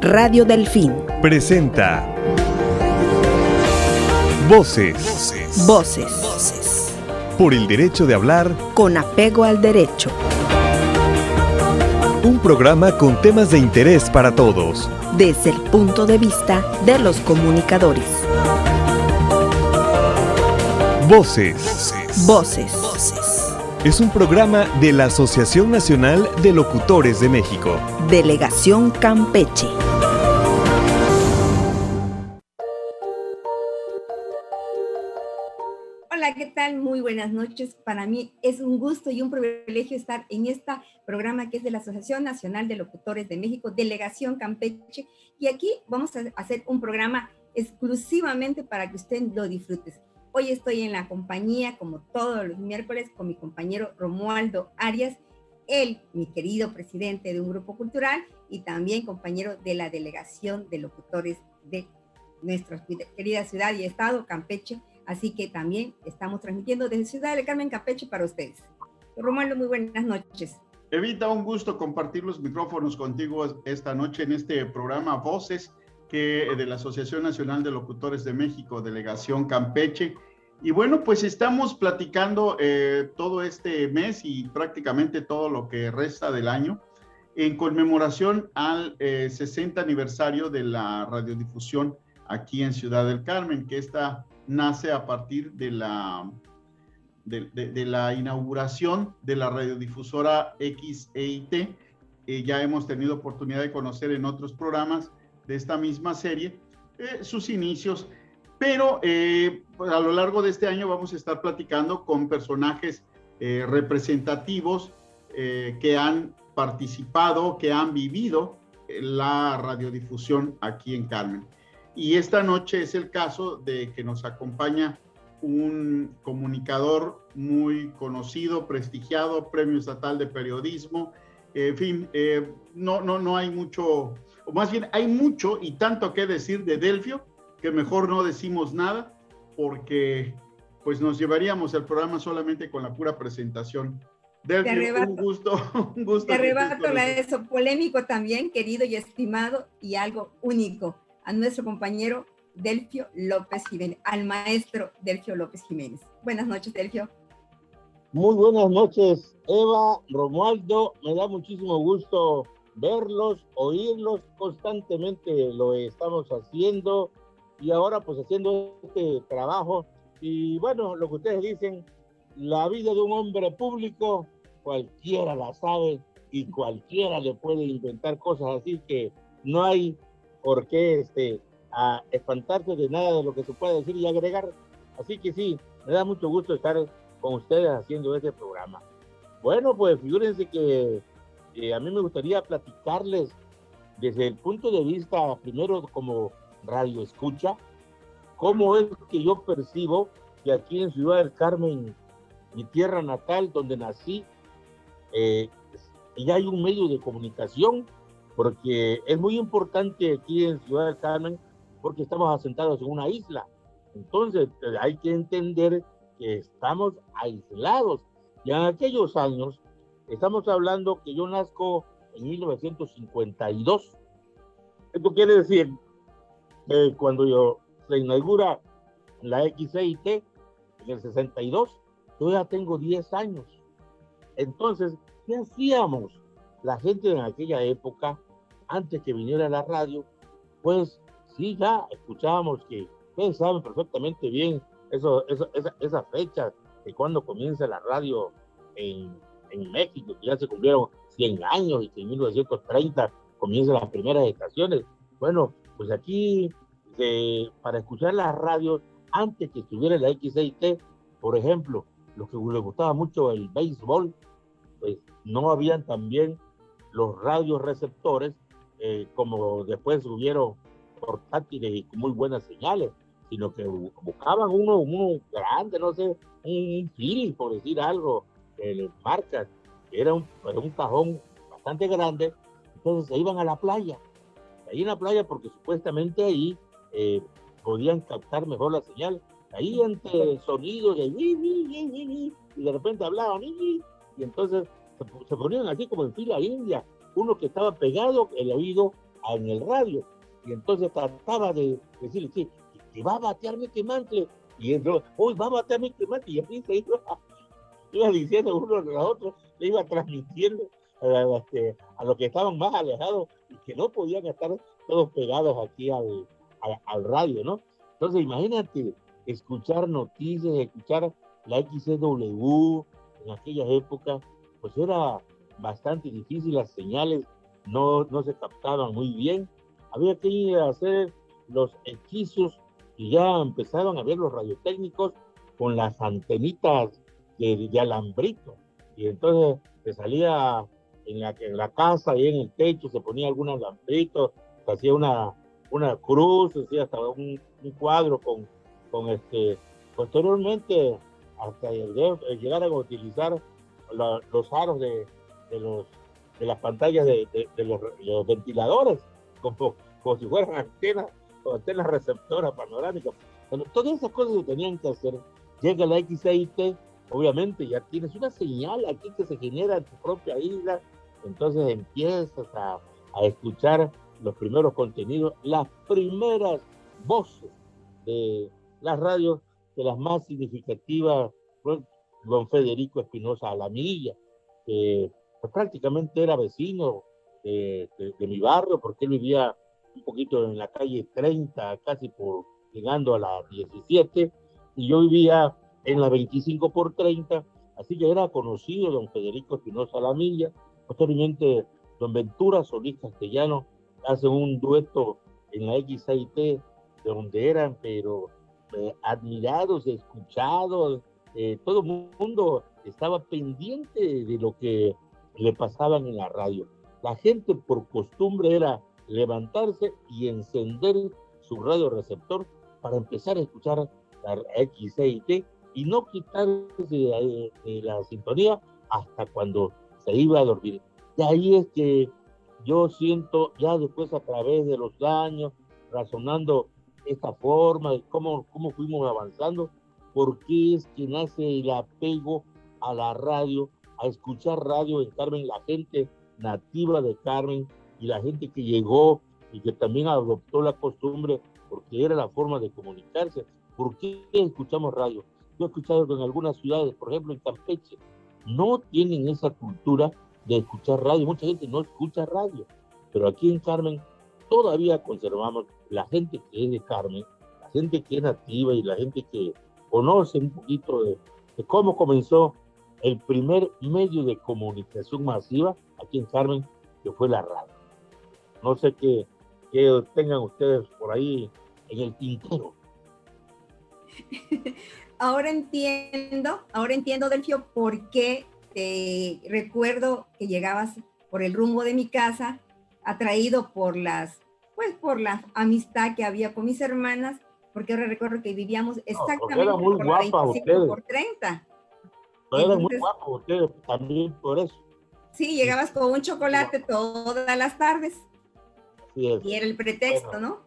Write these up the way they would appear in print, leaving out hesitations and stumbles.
Radio Delfín presenta Voces. Por el derecho de hablar con apego al derecho. Un programa con temas de interés para todos, desde el punto de vista de los comunicadores. Voces. Es un programa de la Asociación Nacional de Locutores de México. Delegación Campeche. Hola, ¿qué tal? Muy buenas noches. Para mí es un gusto y un privilegio estar en este programa que es de la Asociación Nacional de Locutores de México, Delegación Campeche. Y aquí vamos a hacer un programa exclusivamente para que usted lo disfrute. Hoy estoy en la compañía, como todos los miércoles, con mi compañero Romualdo Arias, él, mi querido presidente de un grupo cultural y también compañero de la Delegación de Locutores de nuestra querida ciudad y estado, Campeche. Así que también estamos transmitiendo desde Ciudad del Carmen, Campeche, para ustedes. Romualdo, muy buenas noches. Evita, un gusto compartir los micrófonos contigo esta noche en este programa Voces de la Asociación Nacional de Locutores de México, Delegación Campeche. Y bueno, pues estamos platicando todo este mes y prácticamente todo lo que resta del año en conmemoración al 60 aniversario de la radiodifusión aquí en Ciudad del Carmen, que esta nace a partir de la inauguración de la radiodifusora XEIT. Ya hemos tenido oportunidad de conocer en otros programas de esta misma serie sus inicios, pero a lo largo de este año vamos a estar platicando con personajes representativos que han participado, que han vivido la radiodifusión aquí en Carmen. Y esta noche es el caso de que nos acompaña un comunicador muy conocido, prestigiado, Premio Estatal de Periodismo. En fin, no hay mucho, o más bien hay mucho y tanto que decir de Delfio, que mejor no decimos nada, porque pues nos llevaríamos el programa solamente con la pura presentación. Delfio, un gusto. Te arrebato eso polémico también, querido y estimado, y algo único, a nuestro compañero Delfio López Jiménez, al maestro Delfio López Jiménez. Buenas noches, Delfio. Muy buenas noches, Eva, Romualdo. Me da muchísimo gusto verlos, oírlos. Constantemente lo estamos haciendo y ahora pues haciendo este trabajo. Y bueno, lo que ustedes dicen, la vida de un hombre público, cualquiera la sabe y cualquiera le puede inventar cosas, así que no hay por qué a espantarse de nada de lo que se puede decir y agregar. Así que sí, me da mucho gusto estar con ustedes haciendo este programa. Bueno, pues figúrense que a mí me gustaría platicarles desde el punto de vista, primero como radio escucha, cómo es que yo percibo que aquí en Ciudad del Carmen, mi tierra natal, donde nací, ya hay un medio de comunicación, porque es muy importante aquí en Ciudad del Carmen, porque estamos asentados en una isla. Entonces hay que entender que estamos aislados. Y en aquellos años, estamos hablando que yo nazco en 1952. Esto quiere decir que cuando se inaugura la XEIT en el 62, yo ya tengo 10 años. Entonces, ¿qué hacíamos? La gente en aquella época, antes que viniera la radio, pues sí, ya escuchábamos que ustedes saben perfectamente bien esa fecha de cuando comienza la radio en México, que ya se cumplieron 100 años y que en 1930 comienzan las primeras estaciones. Bueno, pues aquí, para escuchar las radios, antes que estuviera la XEIT, por ejemplo, los que les gustaba mucho el béisbol, pues no habían también los radios receptores, como después hubieron portátiles y con muy buenas señales, sino que buscaban uno grande, no sé, un Philips, por decir algo, marcas, que era un cajón bastante grande. Entonces se iban a la playa, ahí en la playa, porque supuestamente ahí podían captar mejor la señal, ahí entre sonidos y de repente hablaban y entonces se ponían así como en fila india, uno que estaba pegado el oído en el radio. Y entonces trataba de decirle, sí, que va a batear Mickey Mantle. Y entonces, hoy va a batear Mickey Mantle. Y así se iba diciendo uno a los otros, le iba transmitiendo a los que estaban más alejados y que no podían estar todos pegados aquí al radio, ¿no? Entonces, imagínate, escuchar noticias, escuchar la XCW en aquellas épocas, pues era bastante difícil, las señales no se captaban muy bien. Había que hacer los hechizos y ya empezaban a ver los radiotécnicos con las antenitas de alambrito. Y entonces se salía en la casa y en el techo, se ponía algún alambrito, se hacía una cruz, se hacía hasta un cuadro con posteriormente, hasta llegar a utilizar los aros de las pantallas de los ventiladores, como si fueran antenas receptoras panorámicas. Bueno, todas esas cosas se tenían que hacer. Llega la XCIT, obviamente ya tienes una señal aquí que se genera en tu propia isla, entonces empiezas a escuchar los primeros contenidos, las primeras voces de las radios, de las más significativas, pues, don Federico Espinosa Alamilla, que pues, prácticamente era vecino de mi barrio, porque él vivía un poquito en la calle 30, casi llegando a la 17, y yo vivía en la 25 por 30, así que era conocido don Federico Espinosa Alamilla. Posteriormente, don Ventura Solís Castellano hace un dueto en la XIT, de donde eran, pero admirados, escuchados, todo el mundo estaba pendiente de lo que le pasaban en la radio. La gente por costumbre era levantarse y encender su radioreceptor para empezar a escuchar la XIT y no quitarse de la sintonía hasta cuando se iba a dormir. De ahí es que yo siento ya después, a través de los años, razonando esta forma de cómo fuimos avanzando, por qué es que nace el apego a la radio, a escuchar radio en Carmen, la gente nativa de Carmen y la gente que llegó y que también adoptó la costumbre porque era la forma de comunicarse. ¿Por qué escuchamos radio? Yo he escuchado que en algunas ciudades, por ejemplo en Campeche, no tienen esa cultura de escuchar radio. Mucha gente no escucha radio, pero aquí en Carmen todavía conservamos la gente que es de Carmen, la gente que es nativa y la gente que conoce un poquito de cómo comenzó el primer medio de comunicación masiva aquí en Carmen, que fue la radio. No sé qué tengan ustedes por ahí en el tintero. Ahora entiendo, Delfio, por qué recuerdo que llegabas por el rumbo de mi casa, atraído por la amistad que había con mis hermanas, porque ahora recuerdo que vivíamos exactamente era muy por guapa 25 ustedes. por 30. Pero eran muy guapos ustedes, también por eso. Sí, llegabas con un chocolate todas las tardes. Así es. Y era el pretexto, bueno, ¿no?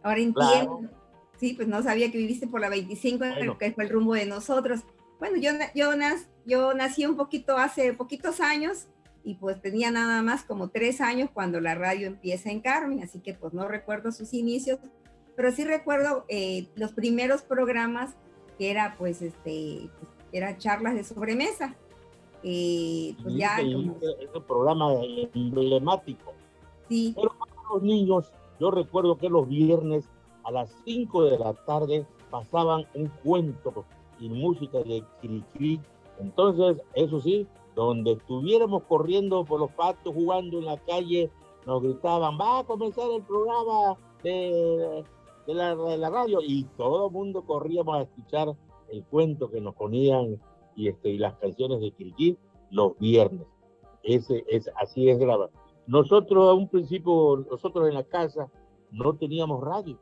Ahora entiendo. Claro. Sí, pues no sabía que viviste por la 25, bueno, que fue el rumbo de nosotros. Bueno, yo nací un poquito hace poquitos años y pues tenía nada más como 3 años cuando la radio empieza en Carmen, así que pues no recuerdo sus inicios, pero sí recuerdo los primeros programas que era era charlas de sobremesa. Pues ya como... Ese programa emblemático. Sí. Pero para los niños, yo recuerdo que los viernes a las 5 de la tarde pasaban un cuento y música de Cricri. Entonces, eso sí, donde estuviéramos corriendo por los patios, jugando en la calle, nos gritaban, va a comenzar el programa de la radio, y todo el mundo corríamos a escuchar el cuento que nos ponían y las canciones de Cricri los viernes. Así es grabado. Nosotros a un principio, en la casa no teníamos radio.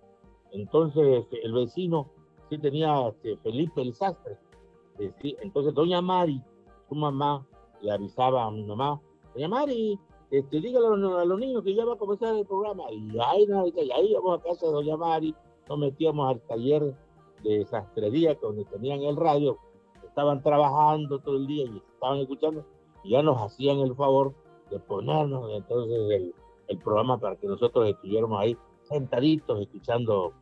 Entonces el vecino sí tenía Felipe el Sastre. Sí. Entonces doña Mari, su mamá, le avisaba a mi mamá, doña Mari, dígale a los niños que ya va a comenzar el programa. Y ahí íbamos a casa de doña Mari, nos metíamos al taller de sastrería donde tenían el radio, estaban trabajando todo el día y estaban escuchando, y ya nos hacían el favor de ponernos entonces el programa para que nosotros estuviéramos ahí sentaditos escuchando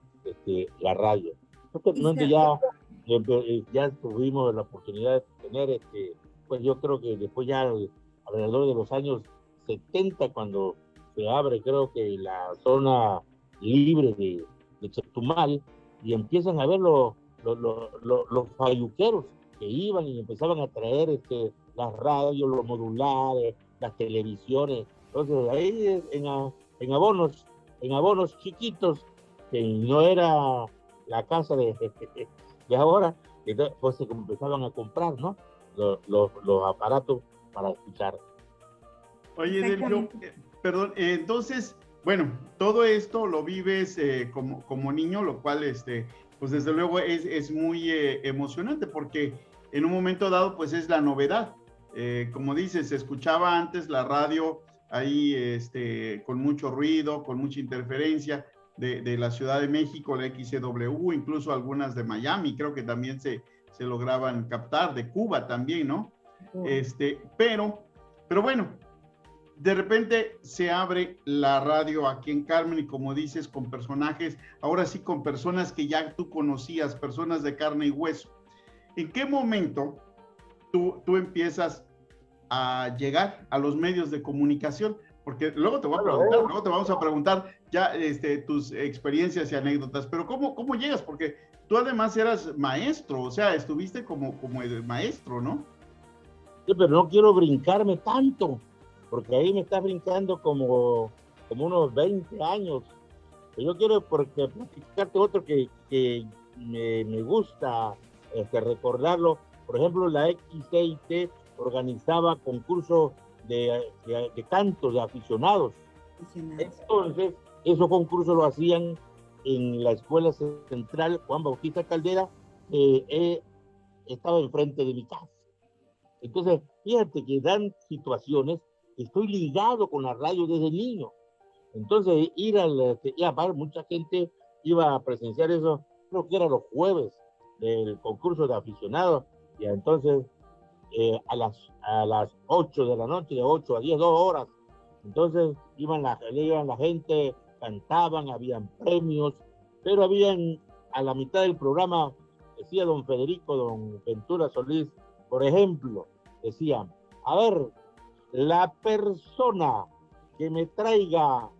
la radio. Posteriormente ya tuvimos la oportunidad de tener, pues yo creo que después ya alrededor de los años 70, cuando se abre, creo que la zona libre de Chetumal, y empiezan a ver los falluqueros que iban y empezaban a traer las radios, los modulares, las televisiones. Entonces ahí en abonos chiquitos, que no era la casa de ahora, entonces, pues se empezaban a comprar, ¿no? Los aparatos para escuchar. Oye, Delfio, perdón, entonces, bueno, todo esto lo vives como niño, lo cual, pues desde luego es muy emocionante, porque en un momento dado, pues es la novedad. Como dices, se escuchaba antes la radio ahí con mucho ruido, con mucha interferencia de la Ciudad de México, la XCW, incluso algunas de Miami, creo que también se lograban captar, de Cuba también, ¿no? Pero bueno, de repente se abre la radio aquí en Carmen y, como dices, con personajes, ahora sí con personas que ya tú conocías, personas de carne y hueso. ¿En qué momento tú empiezas a llegar a los medios de comunicación? Porque luego te voy a preguntar, luego te vamos a preguntar ya tus experiencias y anécdotas, pero ¿cómo llegas? Porque tú además eras maestro, o sea, estuviste como el maestro, ¿no? Sí, pero no quiero brincarme tanto, porque ahí me estás brincando como unos 20 años. Yo quiero platicarte otro que me gusta recordarlo. Por ejemplo, la XCIT organizaba concursos de canto de aficionados. Entonces, esos concursos lo hacían en la Escuela Central Juan Bautista Caldera, estaba enfrente de mi casa. Entonces, fíjate que dan situaciones, estoy ligado con la radio desde niño. Entonces, mucha gente iba a presenciar eso, creo que era los jueves del concurso de aficionados, y entonces a las 8 de la noche, de 8 a 10, 2 horas, entonces iban la gente, cantaban, habían premios, pero a la mitad del programa, decía don Federico, don Ventura Solís, por ejemplo, decía, a ver, la persona que me traiga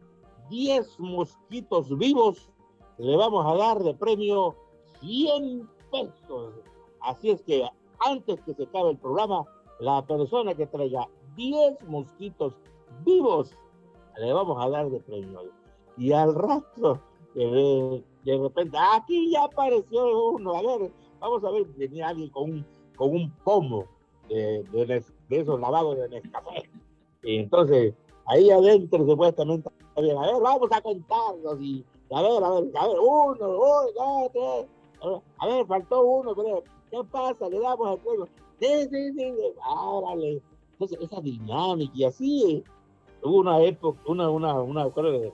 10 mosquitos vivos, le vamos a dar de premio 100 pesos. Así es que antes que se acabe el programa, la persona que traiga 10 mosquitos vivos, le vamos a dar de premio. Y al rato, de repente, aquí ya apareció uno, a ver, vamos a ver, venía alguien con un pomo de esos lavados de Nescafé. Y entonces, ahí adentro supuestamente, a ver, vamos a contarnos, y a ver, 1, 2, 3, a ver, faltó uno, pero ¿qué pasa? Le damos el juego. Sí, árale. Entonces, esa dinámica, y así hubo una época,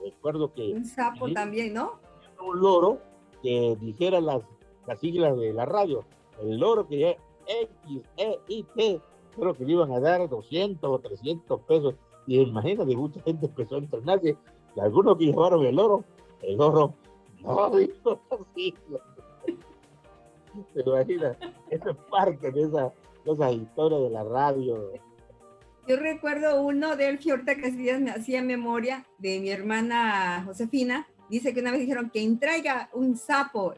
recuerdo que... Un sapo también, ¿no? Un loro que dijera las siglas de la radio. El loro que es XEIT, creo que le iban a dar 200 o 300 pesos. Y imagínate, mucha gente empezó a entrenarse. Y algunos que llevaron el loro no dijo así. ¿Te imaginas? Eso es parte de esa historia de la radio. Yo recuerdo uno de Delfio, ahorita que me hacía memoria de mi hermana Josefina. Dice que una vez dijeron que traiga un sapo,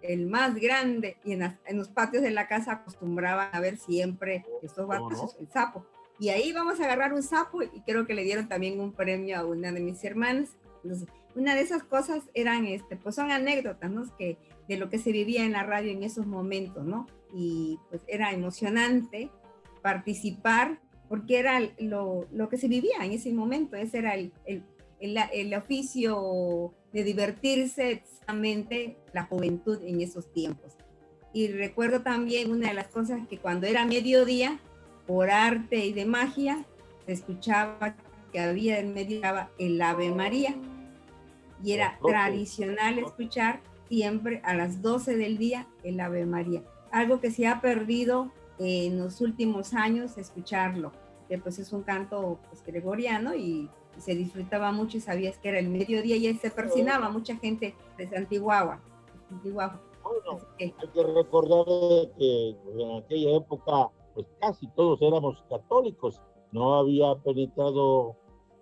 el más grande, y en los patios de la casa acostumbraban a ver siempre estos vatos, el sapo. Y ahí vamos a agarrar un sapo, y creo que le dieron también un premio a una de mis hermanas. Entonces, una de esas cosas eran, pues son anécdotas, ¿no? De lo que se vivía en la radio en esos momentos, ¿no? Y pues era emocionante participar, porque era lo que se vivía en ese momento. Ese era el oficio de divertirse, exactamente la juventud en esos tiempos. Y recuerdo también una de las cosas que cuando era mediodía, por arte y de magia, se escuchaba que había en medio el Ave María, y era tradicional escuchar siempre a las 12 del día el Ave María, algo que se ha perdido en los últimos años, escucharlo, que pues es un canto pues gregoriano, y se disfrutaba mucho y sabías que era el mediodía y se persinaba mucha gente de Santiguagua. Bueno, hay que recordar que en aquella época pues casi todos éramos católicos, no había penetrado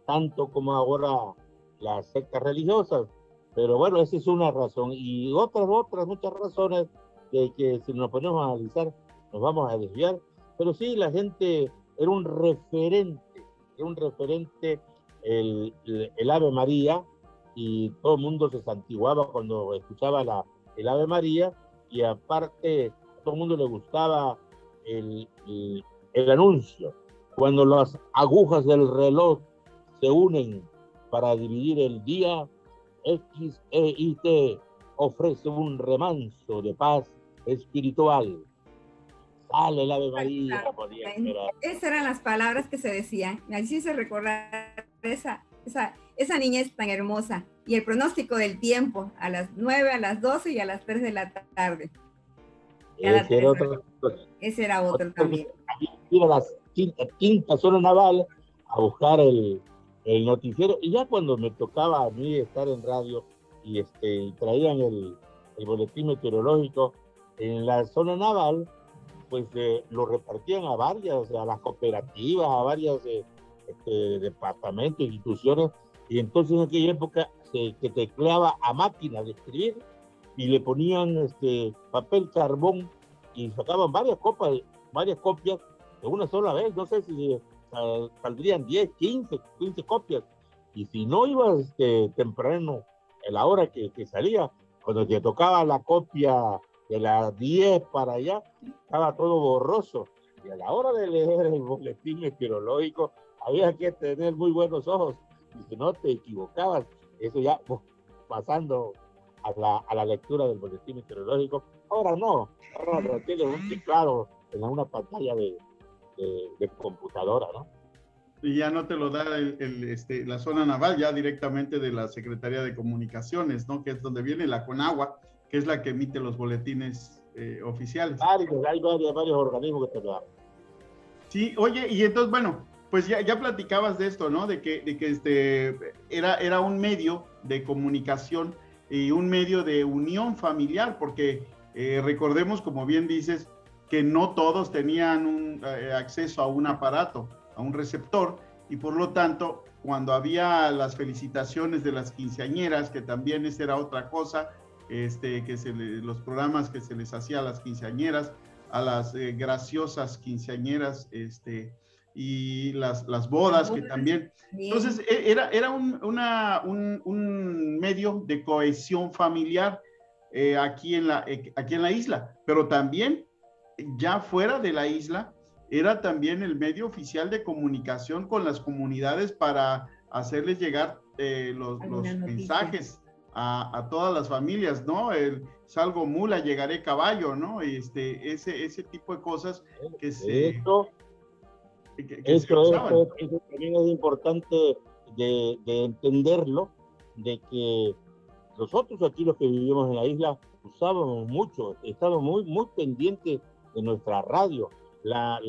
tanto como ahora las sectas religiosas, pero bueno, esa es una razón, y otras muchas razones que si nos ponemos a analizar nos vamos a desviar, pero sí, la gente era un referente el Ave María, y todo el mundo se santiguaba cuando escuchaba el Ave María, y aparte a todo el mundo le gustaba el anuncio. Cuando las agujas del reloj se unen para dividir el día, XEIT ofrece un remanso de paz espiritual. Sale el Ave María. Esas eran las palabras que se decían. Así se recordar esa niñez tan hermosa. Y el pronóstico del tiempo, a las 9, a las 12 y a las 3 de la tarde. Ese era otro también. Ir a la quinta zona naval a buscar el noticiero, y ya cuando me tocaba a mí estar en radio y traían el boletín meteorológico en la zona naval, pues lo repartían a las cooperativas, a varios departamentos, instituciones, y entonces en aquella época se tecleaba a máquina de escribir y le ponían papel carbón y sacaban varias copias de una sola vez, no sé si saldrían 10, 15 copias, y si no ibas temprano, a la hora que salía, cuando te tocaba la copia de las 10 para allá, estaba todo borroso, y a la hora de leer el boletín meteorológico había que tener muy buenos ojos, y si no te equivocabas, eso ya pasando a la lectura del boletín meteorológico. Ahora no, ahora lo tienes un teclado en una pantalla de computadora, ¿no? Y ya no te lo da la zona naval, ya directamente de la Secretaría de Comunicaciones, ¿no? Que es donde viene la CONAGUA, que es la que emite los boletines oficiales. Hay varios organismos que te lo dan. Sí, oye, y entonces, bueno, pues ya platicabas de esto, ¿no? De que era un medio de comunicación y un medio de unión familiar, porque recordemos, como bien dices, que no todos tenían acceso a un aparato, a un receptor, y por lo tanto, cuando había las felicitaciones de las quinceañeras, que también esa era otra cosa, los programas que se les hacía a las quinceañeras, a las graciosas quinceañeras, y las bodas, que también. Entonces, era un medio de cohesión familiar aquí en la isla, pero también ya fuera de la isla, era también el medio oficial de comunicación con las comunidades para hacerles llegar los mensajes a todas las familias, ¿no? Salgo mula, llegaré caballo, ¿no? Ese tipo de cosas que se... Eso también es importante de entenderlo, de que nosotros aquí los que vivimos en la isla usábamos mucho, estábamos muy pendientes de nuestra radio, la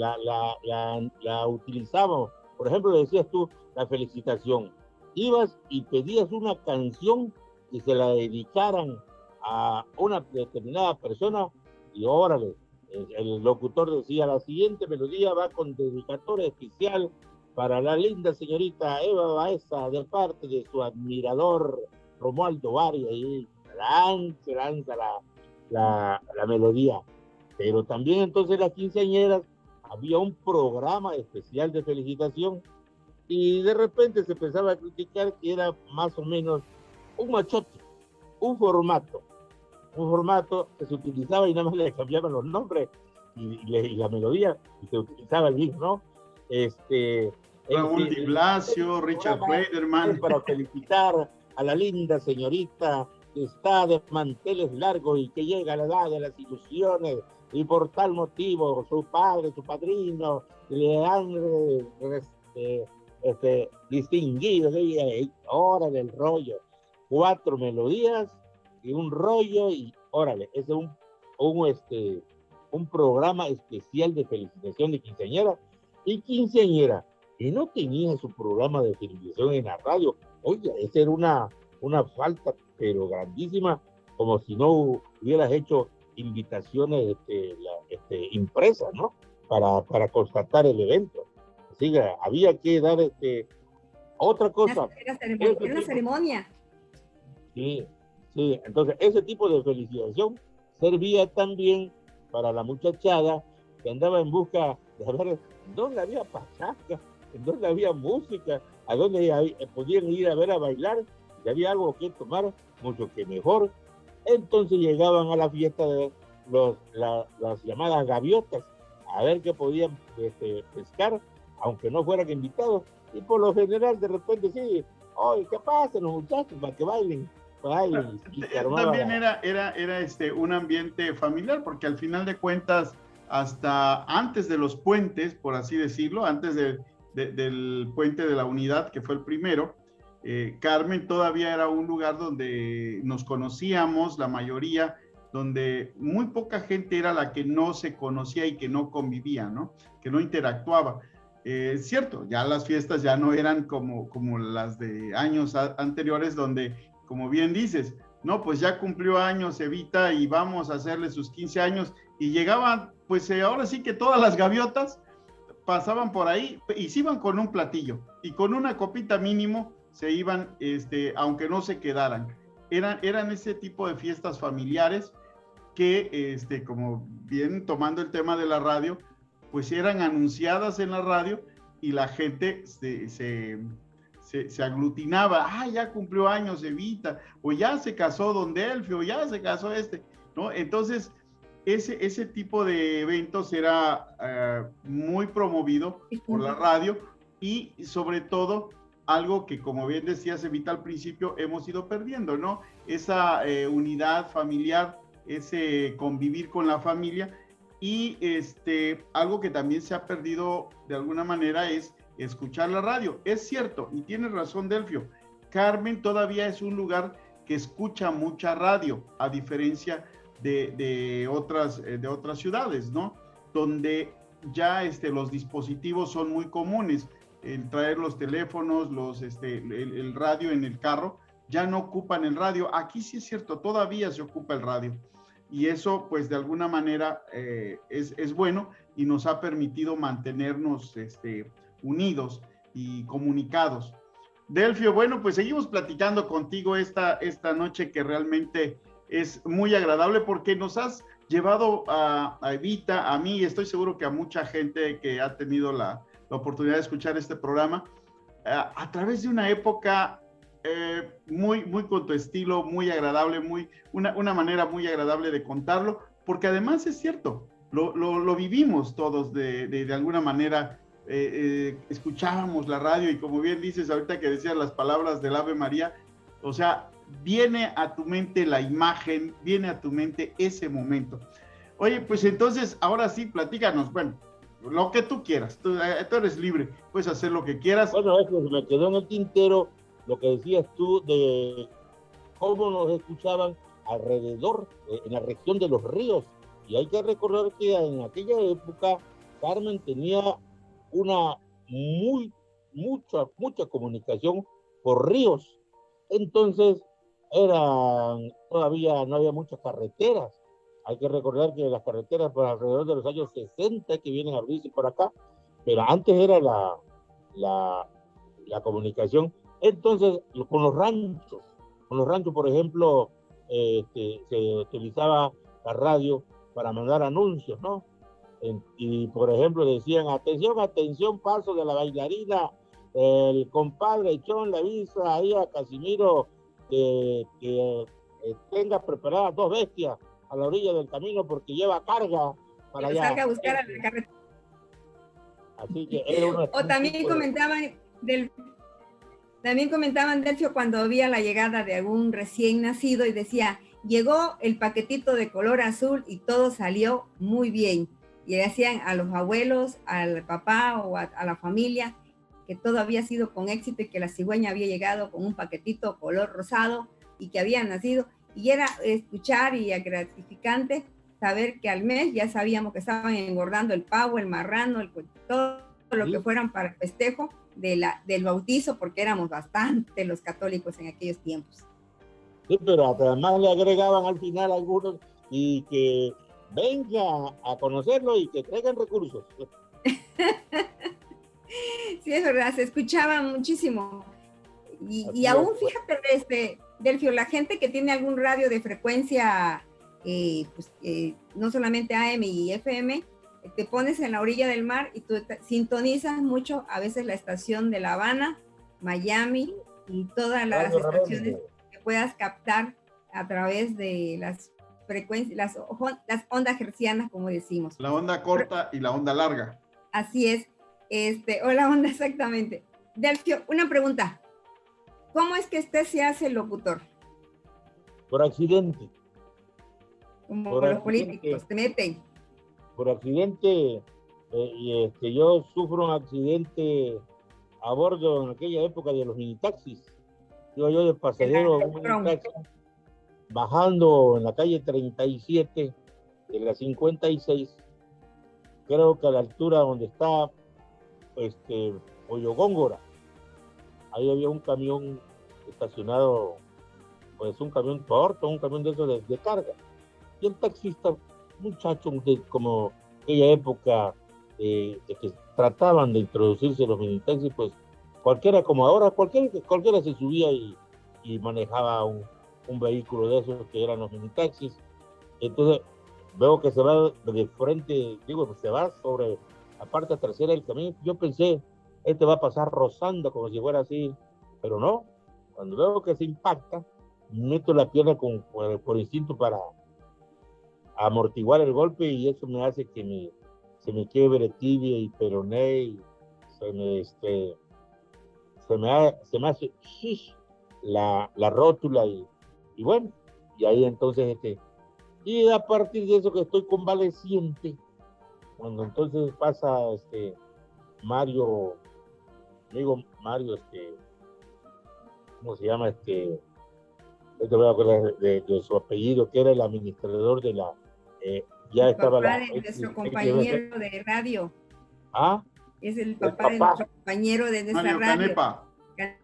utilizábamos. Por ejemplo, decías tú, la felicitación. Ibas y pedías una canción y se la dedicaran a una determinada persona, y órale, el locutor decía, la siguiente melodía va con dedicatoria especial para la linda señorita Eva Baeza, de parte de su admirador Romualdo Varia, y lanza la melodía. Pero también entonces las quinceañeras, había un programa especial de felicitación, y de repente se empezaba a criticar que era más o menos un machote, un formato que se utilizaba y nada más le cambiaban los nombres y la melodía, y se utilizaba el mismo, ¿no? Raúl Di Blasio, Richard Clayderman. Para felicitar a la linda señorita que está de manteles largos y que llega a la edad de las ilusiones, y por tal motivo su padre, su padrino le han distinguido. Órale, el rollo, 4 melodías y un rollo, y órale, ese es un programa especial de felicitación de quinceañera. Y quinceañera y no tenía su programa de televisión en la radio. Oye, esa era una falta, pero grandísima, como si no hubieras hecho invitaciones impresas, ¿no? Para constatar el evento. Así que había que dar otra cosa. Era una ceremonia. Sí, sí. Entonces, ese tipo de felicitación servía también para la muchachada que andaba en busca de ver dónde había pachanga, en dónde había música, a dónde podían ir a ver a bailar, y había algo que tomar, mucho que mejor. Entonces llegaban a la fiesta de las llamadas gaviotas, a ver qué podían pescar, aunque no fueran invitados. Y por lo general, de repente, sí, oye, ¿qué pasa los muchachos para que bailen? Y también era un ambiente familiar, porque al final de cuentas, hasta antes de los puentes, por así decirlo, antes del puente de la Unidad, que fue el primero, Carmen todavía era un lugar donde nos conocíamos, la mayoría, donde muy poca gente era la que no se conocía y que no convivía, ¿no? Que no interactuaba. Cierto, ya las fiestas ya no eran como las de años anteriores, donde, como bien dices, no, pues ya cumplió años Evita y vamos a hacerle sus 15 años, y llegaban, pues ahora sí que todas las gaviotas pasaban por ahí y se iban con un platillo y con una copita mínimo se iban, aunque no se quedaran. Eran ese tipo de fiestas familiares que, como bien tomando el tema de la radio, pues eran anunciadas en la radio y la gente se aglutinaba. Ya cumplió años Evita, o ya se casó Don Delfio, o ya se casó ¿no? Entonces, ese tipo de eventos era muy promovido por la radio, y sobre todo algo que, como bien decías Evita al principio, hemos ido perdiendo, ¿no? Esa unidad familiar, ese convivir con la familia, y algo que también se ha perdido de alguna manera es escuchar la radio. Es cierto, y tienes razón Delfio, Carmen todavía es un lugar que escucha mucha radio, a diferencia de otras ciudades, ¿no? Donde ya los dispositivos son muy comunes, el traer los teléfonos, el radio en el carro, ya no ocupan el radio. Aquí sí es cierto, todavía se ocupa el radio, y eso pues de alguna manera es bueno, y nos ha permitido mantenernos unidos y comunicados. Delfio, bueno, pues seguimos platicando contigo esta noche, que realmente es muy agradable, porque nos has llevado a Evita, a mí, y estoy seguro que a mucha gente que ha tenido la oportunidad de escuchar este programa, a través de una época muy, muy con tu estilo, muy agradable, una manera muy agradable de contarlo, porque además es cierto, lo vivimos todos de alguna manera. Escuchábamos la radio, y como bien dices ahorita que decías las palabras del Ave María, o sea, viene a tu mente la imagen, viene a tu mente ese momento. Oye, pues entonces, ahora sí, platícanos, bueno, lo que tú quieras, tú eres libre, puedes hacer lo que quieras. Bueno, eso me quedó en el tintero lo que decías tú de cómo nos escuchaban alrededor, en la región de los ríos, y hay que recordar que en aquella época Carmen tenía mucha comunicación por ríos. Entonces todavía no había muchas carreteras. Hay que recordar que las carreteras por alrededor de los años 60 que vienen a abrirse por acá, pero antes era la comunicación. Entonces, con los ranchos, por ejemplo, se utilizaba la radio para mandar anuncios, ¿no? Y por ejemplo decían: atención, paso de la bailarina, el compadre Chon le avisa ahí a Casimiro que tenga preparadas 2 bestias a la orilla del camino porque lleva carga para allá. Salga a buscar a la carretera. Así que era una... O también comentaban, Delfio, cuando había la llegada de algún recién nacido y decía: llegó el paquetito de color azul y todo salió muy bien. Y le hacían a los abuelos, al papá o a la familia, que todo había sido con éxito, y que la cigüeña había llegado con un paquetito color rosado y que había nacido. Y era escuchar y gratificante saber que al mes ya sabíamos que estaban engordando el pavo, el marrano, todo lo Sí. que fueran para el festejo del bautizo, porque éramos bastante los católicos en aquellos tiempos. Sí, pero además le agregaban al final algunos y que venga a conocerlo y que traigan recursos. Sí, es verdad, se escuchaba muchísimo. Y Así aún, es. fíjate, Delfio, la gente que tiene algún radio de frecuencia, no solamente AM y FM, te pones en la orilla del mar y tú sintonizas mucho, a veces la estación de La Habana, Miami y todas las Radio estaciones Rebelde. que puedas captar a través de las frecuencias, las ondas hercianas, como decimos. La onda corta y la onda larga. Así es, o la onda exactamente. Delfio, una pregunta. ¿Cómo es que usted se hace locutor? Por accidente. Como Por los accidente. políticos, te meten. Por accidente, yo sufro un accidente a bordo en aquella época de los minitaxis. Iba yo de pasajero en un minitaxi, bajando en la calle 37 de la 56, creo que a la altura donde está Pollo Góngora. Ahí había un camión estacionado, pues un camión corto, un camión de esos de carga. Y el taxista, muchacho como aquella época de que trataban de introducirse los minitaxis, pues cualquiera, como ahora, cualquiera se subía y manejaba un vehículo de esos que eran los minitaxis. Entonces veo que se va de frente, se va sobre la parte trasera del camión. Yo pensé, va a pasar rozando como si fuera así, pero no. Cuando veo que se impacta, meto la pierna por instinto para amortiguar el golpe y eso me hace que se me quiebre tibia y peroné y se me hace la rótula y bueno, y ahí entonces y a partir de eso que estoy convaleciente, cuando entonces pasa Mario, ¿cómo se llama? Te voy a acordar de su apellido, que era el administrador de la, ya El estaba papá la... de nuestro compañero de radio. ¿Ah? Es el papá de nuestro compañero de nuestra Mario radio. Canepa.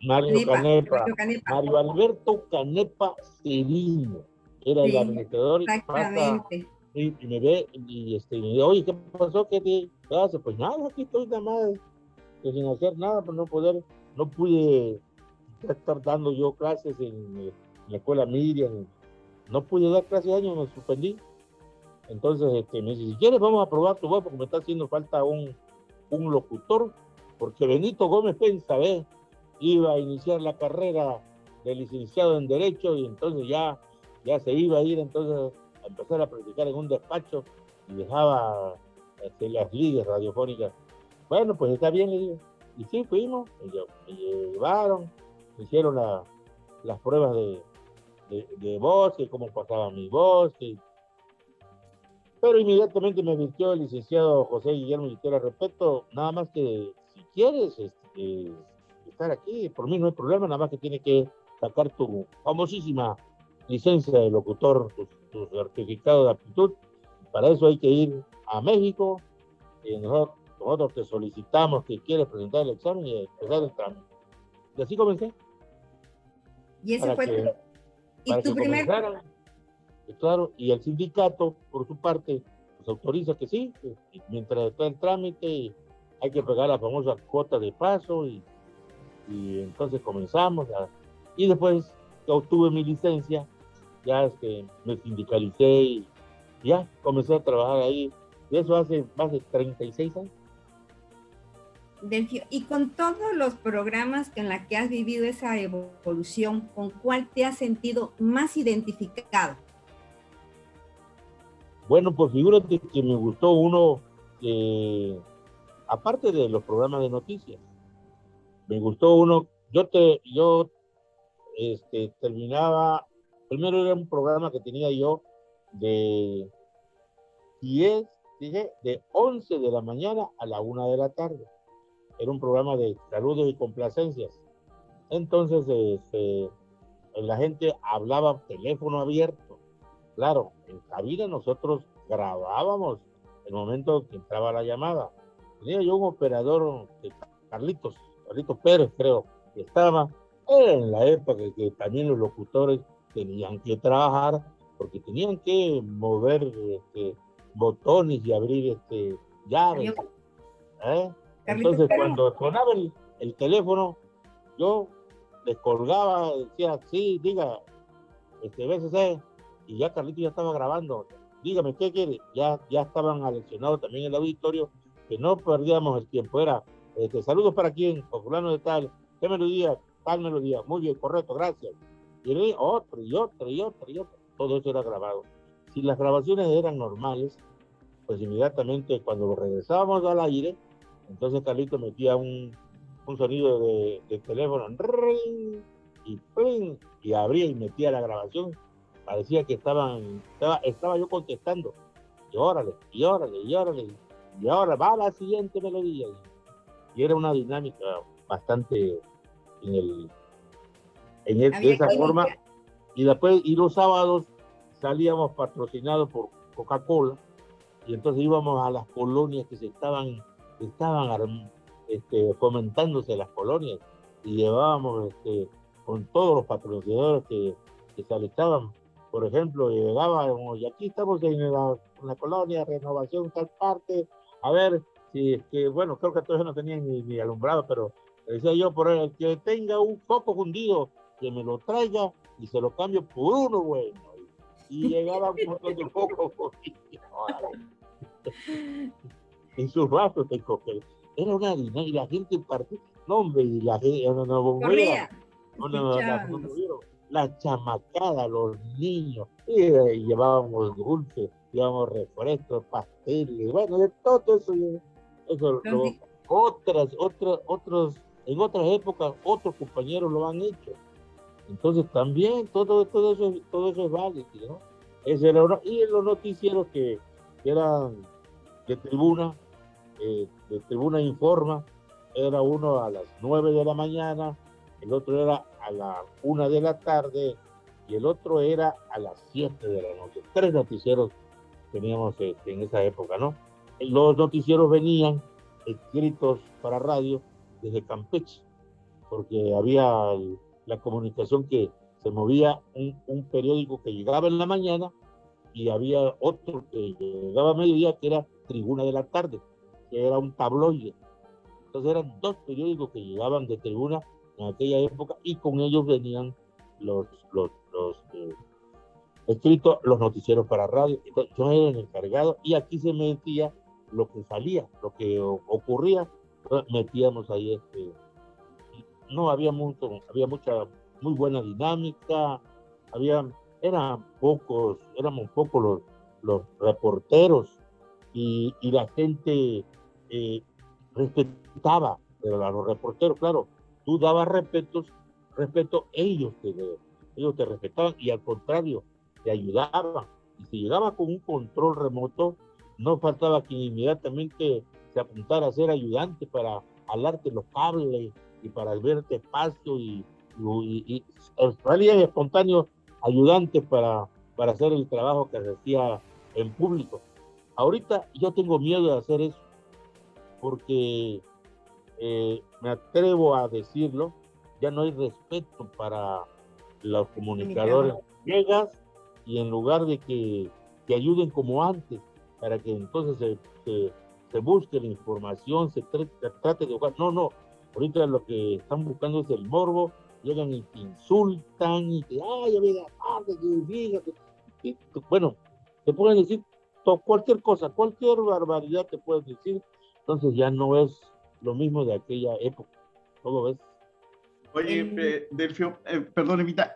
Mario Alberto Canepa Cedillo era el administrador y pasa y me ve y me dice, oye, ¿qué pasó? ¿Qué te hace? Pues nada, aquí estoy nada más sin hacer nada, pues no pude estar dando yo clases en la escuela Miriam, no pude dar clases de año, me suspendí. Entonces me dice, si quieres vamos a probar tu voz porque me está haciendo falta un locutor, porque Benito Gómez Pensa, iba a iniciar la carrera de licenciado en Derecho y entonces ya se iba a ir entonces a empezar a practicar en un despacho y dejaba las ligas radiofónicas. Bueno, pues está bien, le digo. Y sí, fuimos, me llevaron, me hicieron las pruebas de voz, y cómo pasaba mi voz, pero inmediatamente me advirtió el licenciado José Guillermo Itera Repeto, nada más que si quieres estar aquí, por mí no hay problema, nada más que tienes que sacar tu famosísima licencia de locutor, tu certificado de aptitud. Para eso hay que ir a México, y nosotros te solicitamos que quieres presentar el examen y empezar el trámite. Y así comencé. Y ese fue tu primer... Claro, y el sindicato, por su parte, pues autoriza que sí, que mientras está el trámite, hay que pagar la famosa cuota de paso y entonces comenzamos. Y después que obtuve mi licencia, ya me sindicalicé y ya comencé a trabajar ahí. Y eso hace más de 36 años. Delfio, y con todos los programas en los que has vivido esa evolución, ¿con cuál te has sentido más identificado? Bueno, pues figúrate que me gustó uno, aparte de los programas de noticias, me gustó uno, yo terminaba, primero era un programa que tenía yo de 11 de la mañana a la 1 de la tarde. Era un programa de saludos y complacencias. Entonces, la gente hablaba teléfono abierto. Claro, en cabina nosotros grabábamos el momento que entraba la llamada, tenía yo un operador, Carlitos Pérez, creo, que estaba, era en la época que también los locutores tenían que trabajar, porque tenían que mover botones y abrir llaves. Entonces, cuando sonaba el teléfono, yo descolgaba, decía, sí, diga, BCC, y ya Carlitos ya estaba grabando. Dígame, ¿qué quiere? Ya estaban aleccionados también en el auditorio, que no perdíamos el tiempo. Era, saludos para quién, o fulano de tal, qué melodía, tal melodía, muy bien, correcto, gracias. Y otro. Todo eso era grabado. Si las grabaciones eran normales, pues inmediatamente cuando lo regresábamos al aire, entonces Carlitos metía un sonido de teléfono, ring, y ¡pling! Y abría y metía la grabación. Parecía que estaba yo contestando. Y órale, y ahora va la siguiente melodía. Y era una dinámica bastante de esa forma. Y después, y los sábados salíamos patrocinados por Coca-Cola, y entonces íbamos a las colonias que estaban fomentándose las colonias, y llevábamos con todos los patrocinadores que se alistaban. Por ejemplo, llegábamos, y aquí estamos en la colonia Renovación, tal parte, a ver si bueno, creo que todos no tenían ni alumbrado, pero decía yo, por el que tenga un foco fundido, que me lo traiga y se lo cambio por uno bueno. Y llegaba un montón de focos fundidos. En sus vasos te coge. Era una dinámica, y la gente partía, no hombre, y la gente, la chamacada, los niños, y llevábamos dulces, llevábamos refrescos, pasteles, bueno, de todo eso, en otras épocas, otros compañeros lo han hecho. Entonces también todo eso es válido, ¿no? Ese era uno, y en los noticieros que eran de Tribuna Informa, era uno a las 9 de la mañana, el otro era a la 1 de la tarde y el otro era a las 7 de la noche. 3 noticieros teníamos en esa época, ¿no? Los noticieros venían escritos para radio desde Campeche, porque había la comunicación que se movía un periódico que llegaba en la mañana y había otro que llegaba a mediodía, que era Tribuna de la Tarde, que era un tabloide. Entonces eran 2 periódicos que llegaban de Tribuna en aquella época, y con ellos venían los escritos, los noticieros para radio. Entonces, yo era el encargado, y aquí se metía lo que salía, lo que ocurría, metíamos ahí no había mucha muy buena dinámica, éramos pocos los reporteros, y la gente respetaba a los reporteros. Claro, tú dabas respeto, ellos te respetaban, y al contrario, te ayudaban. Y si llegaba con un control remoto, no faltaba quien inmediatamente se apuntara a ser ayudante para jalarte los cables y para verte espacio, y salían espontáneos ayudantes para hacer el trabajo que se hacía en público. Ahorita yo tengo miedo de hacer eso, porque me atrevo a decirlo, ya no hay respeto para los comunicadores. Llegas y en lugar de que te ayuden como antes, para que entonces se busque la información, se trate de buscar. No, ahorita lo que están buscando es el morbo, llegan y te insultan, y te, bueno, te pueden decir cualquier cosa, cualquier barbaridad te pueden decir. Entonces ya no es lo mismo de aquella época. ¿Cómo ves? Oye, Delfio, perdón, Evita,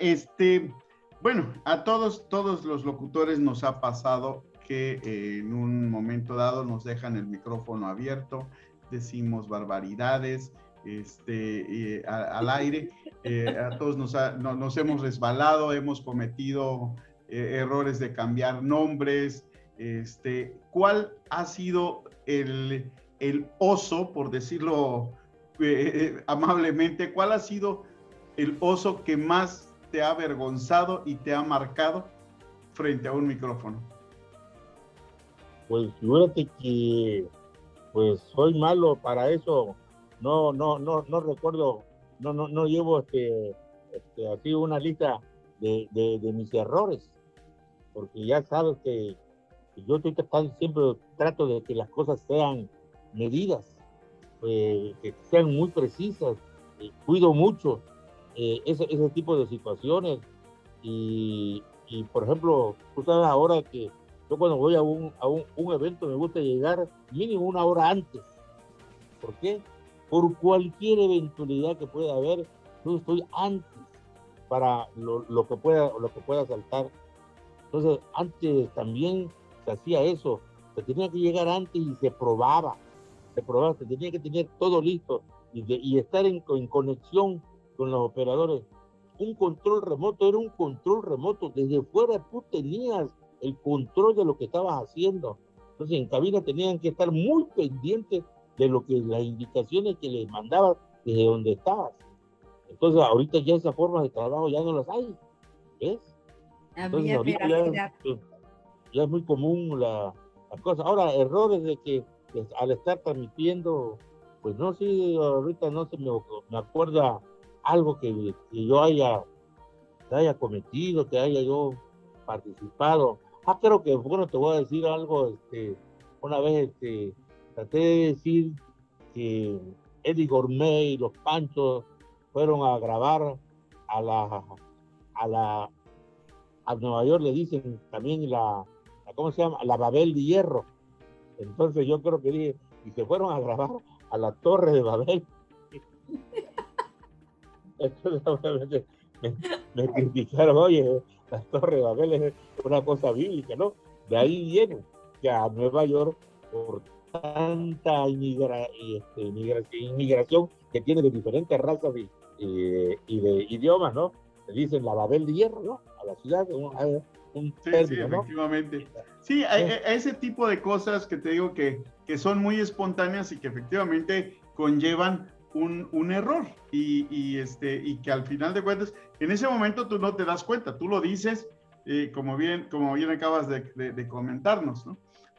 bueno, a todos los locutores nos ha pasado que en un momento dado nos dejan el micrófono abierto, decimos barbaridades al aire, a todos nos hemos resbalado, hemos cometido errores de cambiar nombres. ¿Cuál ha sido el oso, por decirlo amablemente, cuál ha sido el oso que más te ha avergonzado y te ha marcado frente a un micrófono? Pues fíjate que pues soy malo para eso, no recuerdo, no llevo así una lista de mis errores, porque ya sabes que yo estoy tratando, siempre trato de que las cosas sean medidas, que sean muy precisas, cuido mucho ese tipo de situaciones y por ejemplo, tú sabes ahora que yo cuando voy a un evento me gusta llegar mínimo una hora antes. ¿Por qué? Por cualquier eventualidad que pueda haber, yo estoy antes para lo que pueda saltar. Entonces, antes también se hacía eso, se tenía que llegar antes y se probaba, se tenía que tener todo listo y estar en conexión con los operadores. Un control remoto era un control remoto, desde fuera tú tenías el control de lo que estabas haciendo. Entonces en cabina tenían que estar muy pendientes de lo que las indicaciones que les mandabas desde donde estabas. Entonces ahorita ya esa forma de trabajo ya no las hay, ¿ves? Entonces ahorita ya es muy común la cosa. Ahora, errores de que al estar transmitiendo, pues no, sí, ahorita no se me acuerda algo que yo haya cometido, que haya yo participado. Creo que, bueno, te voy a decir algo, una vez traté de decir que Eddie Gourmet y los Panchos fueron a grabar a Nueva York, le dicen también ¿cómo se llama? La Babel de Hierro. Entonces yo creo que dije, y se fueron a grabar a la Torre de Babel. Entonces obviamente me criticaron, oye, la Torre de Babel es una cosa bíblica, ¿no? De ahí viene que a Nueva York, por tanta inmigración que tiene de diferentes razas y de idiomas, ¿no? Se dicen la Babel de Hierro, ¿no? A la ciudad, un término, sí, efectivamente. ¿No? Sí, a ese tipo de cosas que te digo que son muy espontáneas y que efectivamente conllevan un error y que al final de cuentas, en ese momento tú no te das cuenta, tú lo dices como bien acabas de comentarnos, ¿no?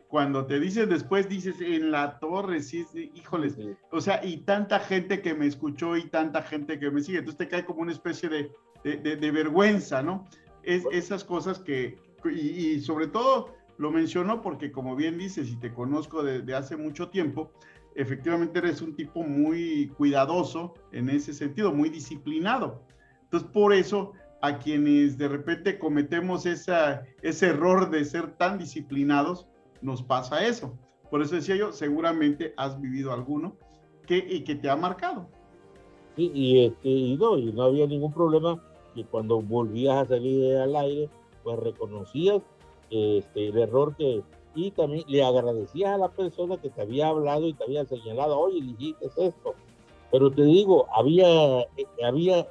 Cuando te dices después, dices en la torre, sí, híjoles, sí. O sea, y tanta gente que me escuchó y tanta gente que me sigue, entonces te cae como una especie de vergüenza, ¿no? Esas cosas y sobre todo lo menciono porque como bien dices, y te conozco desde hace mucho tiempo, efectivamente eres un tipo muy cuidadoso en ese sentido, muy disciplinado. Entonces, por eso, a quienes de repente cometemos ese error de ser tan disciplinados, nos pasa eso. Por eso decía yo, seguramente has vivido alguno que te ha marcado. Sí, y no había ningún problema, que cuando volvías a salir al aire, pues reconocías el error y también le agradecías a la persona que te había hablado y te había señalado, oye, dijiste esto. Pero te digo, había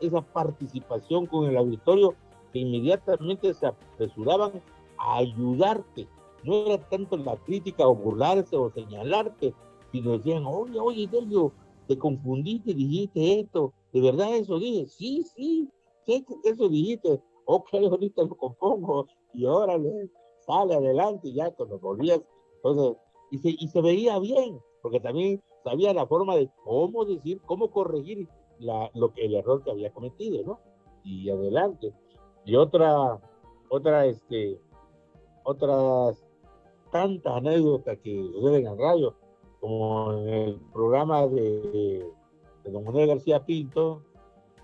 esa participación con el auditorio que inmediatamente se apresuraban a ayudarte. No era tanto la crítica o burlarse o señalarte, sino decían, oye, Delio, te confundiste, dijiste esto, ¿de verdad eso dije? Sí, eso dijiste, ok, ahorita lo compongo, y órale, sale adelante, ya cuando volvías, entonces, y se veía bien, porque también sabía la forma de cómo decir, cómo corregir el error que había cometido, ¿no? Y adelante. Y otras tantas anécdotas que suceden en radio, como en el programa de don Manuel García Pinto,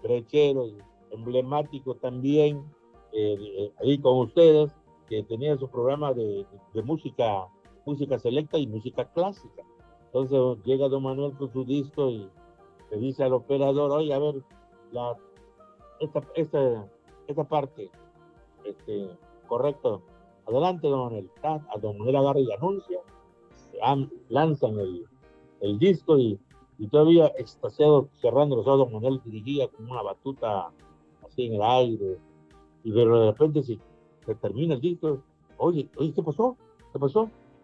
brechero, emblemático también, ahí con ustedes, que tenía su programa de música selecta y música clásica. Entonces llega don Manuel con su disco y le dice al operador, oye, a ver, esta parte, correcto, adelante, don Manuel. A don Manuel agarra y anuncia, lanzan el disco y todavía extasiado, cerrando los ojos, don Manuel dirigía como una batuta así en el aire, y de repente se termina el disco. Oye, ¿qué pasó?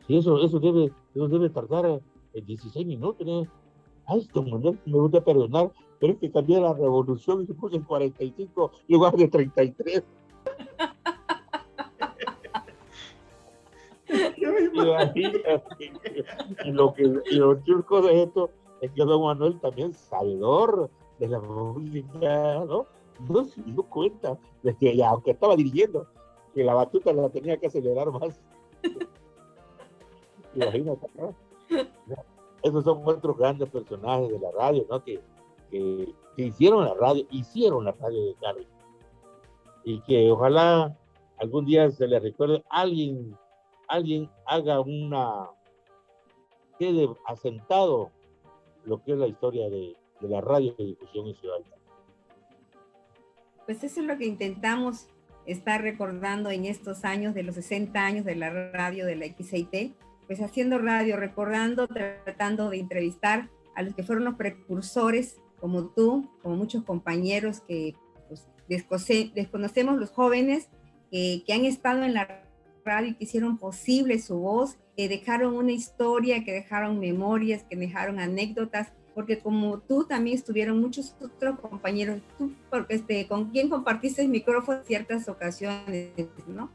Si eso debe tardar 16 minutos, ¿no? Ay, don Manuel, me gusta perdonar, pero es que cambié la revolución y se puso en 45 en lugar de 33. Ya me Y lo chusco de esto es que don Manuel también sabedor de la música, ¿no? No se dio cuenta de que ya, aunque estaba dirigiendo, que la batuta la tenía que acelerar más. Imagínate, ¿no? Esos son otros grandes personajes de la radio, ¿no? Que hicieron la radio de Carmen. Y que ojalá algún día se les recuerde, alguien haga quede asentado lo que es la historia de la radio de difusión en Ciudad Alta. Pues eso es lo que intentamos estar recordando en estos años de los 60 años de la radio de la XCIT, pues haciendo radio, recordando, tratando de entrevistar a los que fueron los precursores, como tú, como muchos compañeros que pues, desconocemos los jóvenes que han estado en la radio y que hicieron posible su voz, que dejaron una historia, que dejaron memorias, que dejaron anécdotas, porque como tú también estuvieron muchos otros compañeros, tú con quien compartiste el micrófono en ciertas ocasiones, ¿no?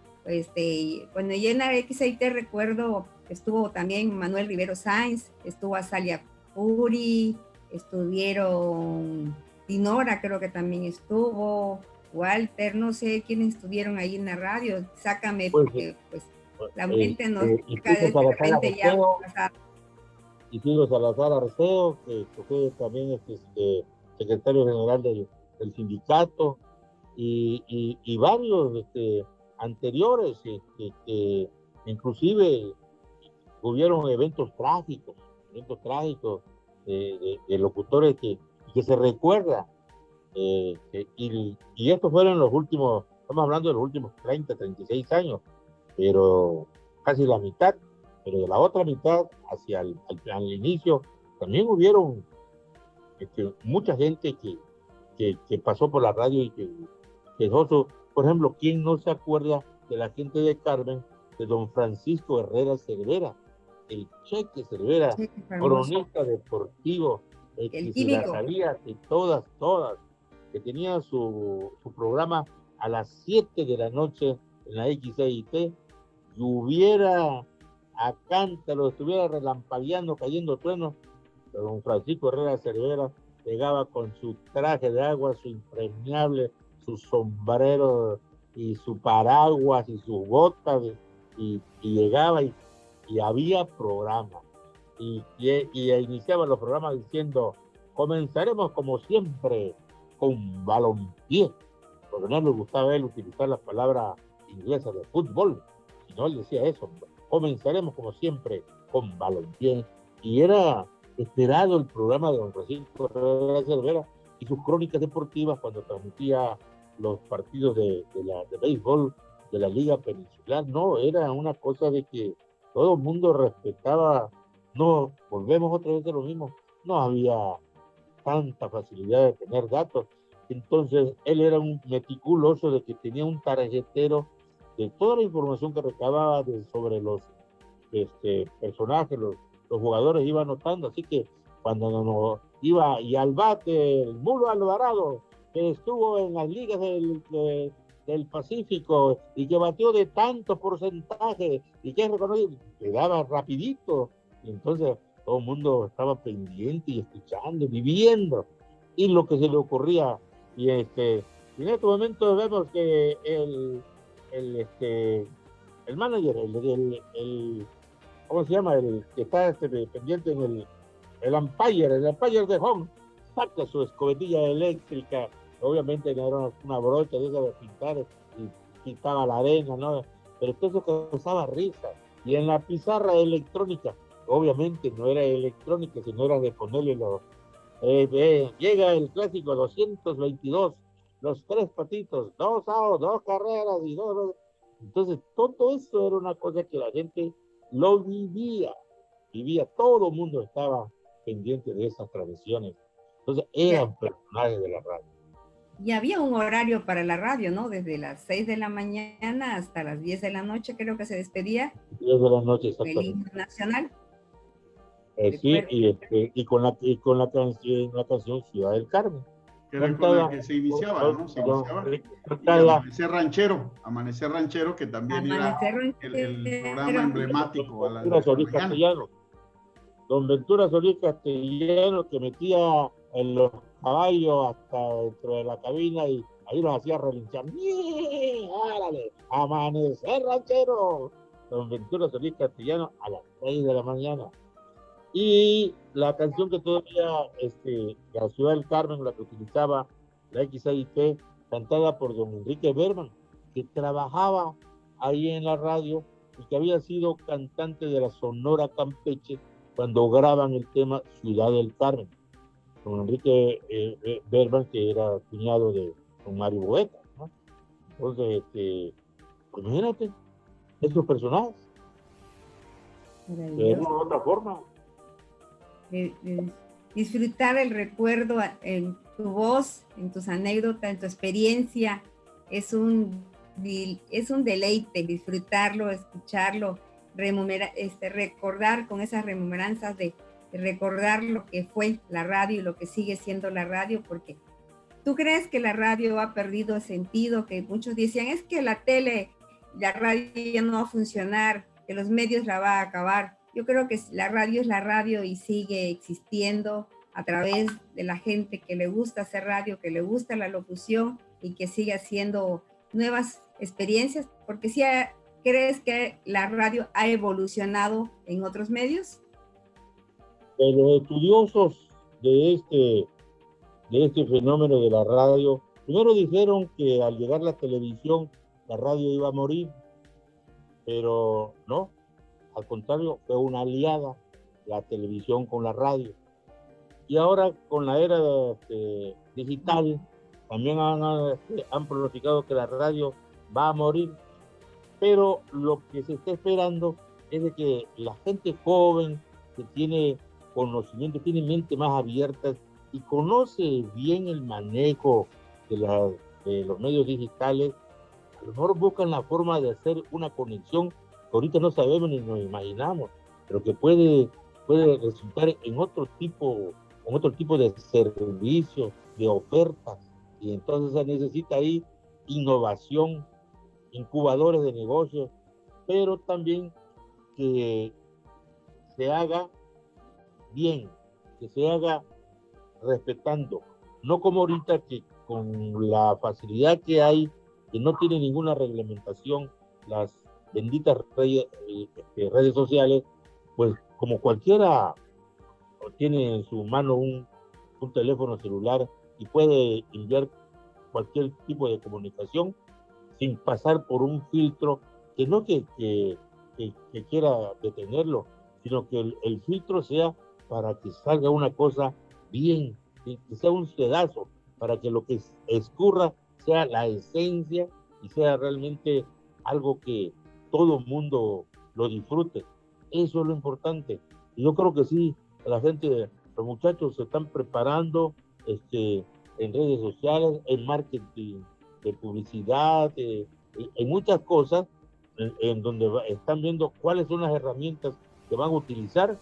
Bueno, y en la XIT recuerdo que estuvo también Manuel Rivero Sáenz, estuvo Azalia Puri, estuvieron Dinora, creo que también estuvo, Walter, no sé quiénes estuvieron ahí en la radio, sácame, porque pues la mente nos de repente ya va a pasar. Isidro Salazar Arceo, que fue también secretario general del sindicato, y varios anteriores, que inclusive hubieron eventos trágicos de locutores que se recuerda, y estos fueron los últimos, estamos hablando de los últimos 30, 36 años, pero casi la mitad. Pero de la otra mitad, hacia al inicio, también hubieron mucha gente que pasó por la radio y que dejó por ejemplo, ¿quién no se acuerda de la gente de Carmen, de don Francisco Herrera Cervera, el Cheque Cervera, cronista deportivo, que se la sabía de todas, que tenía su programa a las 7 de la noche en la XCIT, y hubiera a cántaro, estuviera relampagueando, cayendo truenos, pero don Francisco Herrera Cervera llegaba con su traje de agua, su impermeable, su sombrero y su paraguas y sus botas, y llegaba y había programa. Y iniciaba los programas diciendo: comenzaremos como siempre con balompié, porque no le gustaba a él utilizar la palabra inglesa de fútbol, sino él decía eso: comenzaremos como siempre con balompié. Y era esperado el programa de don Francisco Herrera Cervera y sus crónicas deportivas cuando transmitía los partidos de béisbol de la Liga Peninsular. No, era una cosa de que todo el mundo respetaba. No, volvemos otra vez a lo mismo, no había tanta facilidad de tener datos. Entonces él era un meticuloso de que tenía un tarjetero de toda la información que recababa sobre los personajes, los jugadores, iba anotando. Así que cuando no iba y al bate el Mulo Alvarado, que estuvo en las ligas del Pacífico y que batió de tantos porcentajes y que es reconocido, le daba rapidito, y entonces todo el mundo estaba pendiente y escuchando, viviendo, y lo que se le ocurría. Y en este momento vemos que el manager, ¿cómo se llama? El que está pendiente en el umpire de home, saca su escobetilla eléctrica, obviamente le era una brocha de esa de pintar y quitaba la arena, ¿no? Pero todo eso causaba risa. Y en la pizarra electrónica, obviamente no era electrónica, sino era de ponerle llega el clásico 222, los 3 patitos, 2 outs, 2 carreras y 2. Entonces todo eso era una cosa que la gente lo vivía, todo el mundo estaba pendiente de esas tradiciones. Entonces eran personajes de la radio. Y había un horario para la radio, ¿no? Desde las 6 de la mañana hasta las 10 de la noche, creo que se despedía. 10 de la noche, exactamente. El himno nacional. Sí, y con la canción Ciudad del Carmen. Que era con el que se iniciaba, ¿no? Se iniciaba. Y Amanecer Ranchero, que también era el programa emblemático a la mañana. Don Ventura Solís Castellano, que metía en los caballos hasta dentro de la cabina y ahí los hacía relinchar. ¡Árale! Amanecer Ranchero. Don Ventura Solís Castellano a las 6 de la mañana. Y la canción que todavía la Ciudad del Carmen, la que utilizaba la XAIT, cantada por don Enrique Berman, que trabajaba ahí en la radio y que había sido cantante de la Sonora Campeche cuando graban el tema Ciudad del Carmen. Don Enrique Berman, que era cuñado de don Mario Boeta, ¿no? Entonces, pues imagínate, esos personajes. De otra forma. Disfrutar el recuerdo en tu voz, en tus anécdotas, en tu experiencia, es un deleite disfrutarlo, escucharlo, recordar con esas rememoranzas de recordar lo que fue la radio y lo que sigue siendo la radio, porque ¿tú crees que la radio ha perdido sentido? Que muchos decían, es que la radio ya no va a funcionar, que los medios la va a acabar. Yo creo que la radio es la radio y sigue existiendo a través de la gente que le gusta hacer radio, que le gusta la locución y que sigue haciendo nuevas experiencias, porque si ¿crees que la radio ha evolucionado en otros medios? Los estudiosos de este fenómeno de la radio, primero dijeron que al llegar la televisión, la radio iba a morir, pero no. Al contrario, fue una aliada la televisión con la radio. Y ahora con la era digital, también han pronosticado que la radio va a morir. Pero lo que se está esperando es de que la gente joven, que tiene conocimiento, tiene mente más abierta y conoce bien el manejo de los medios digitales, a lo mejor buscan la forma de hacer una conexión que ahorita no sabemos ni nos imaginamos, pero que puede resultar en otro tipo de servicios, de ofertas, y entonces se necesita ahí innovación, incubadores de negocios, pero también que se haga bien, que se haga respetando, no como ahorita que con la facilidad que hay, que no tiene ninguna reglamentación, las benditas redes sociales, pues como cualquiera tiene en su mano un teléfono celular y puede enviar cualquier tipo de comunicación sin pasar por un filtro que no que quiera detenerlo, sino que el filtro sea para que salga una cosa bien, que sea un pedazo, para que lo que escurra sea la esencia y sea realmente algo que todo mundo lo disfrute. Eso es lo importante. Y yo creo que sí, la gente, los muchachos se están preparando en redes sociales, en marketing, de publicidad, en muchas cosas, en donde están viendo cuáles son las herramientas que van a utilizar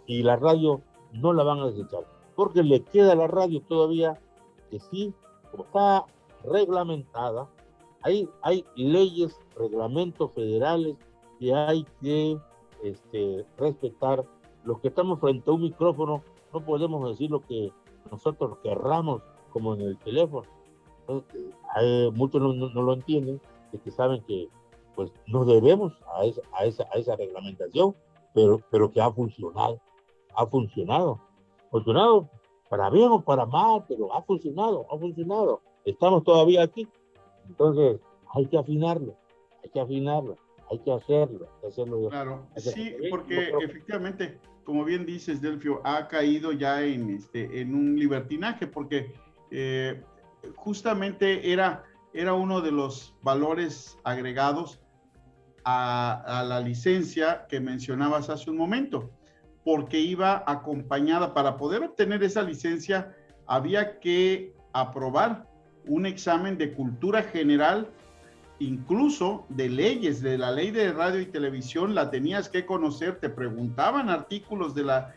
y la radio no la van a desechar. Porque le queda a la radio todavía que sí, como está reglamentada, hay leyes, reglamentos federales que hay que respetar. Los que estamos frente a un micrófono no podemos decir lo que nosotros querramos, como en el teléfono. Entonces, muchos no lo entienden, que saben que pues nos debemos a esa reglamentación, pero que ha funcionado para bien o para mal, pero ha funcionado. Estamos todavía aquí. Entonces, hay que afinarlo, hay que hacerlo. Claro, sí, porque efectivamente, como bien dices, Delfio, ha caído ya en un libertinaje, porque justamente era uno de los valores agregados a la licencia que mencionabas hace un momento, porque iba acompañada. Para poder obtener esa licencia había que aprobar un examen de cultura general, incluso de leyes, de la ley de radio y televisión, la tenías que conocer. Te preguntaban artículos de la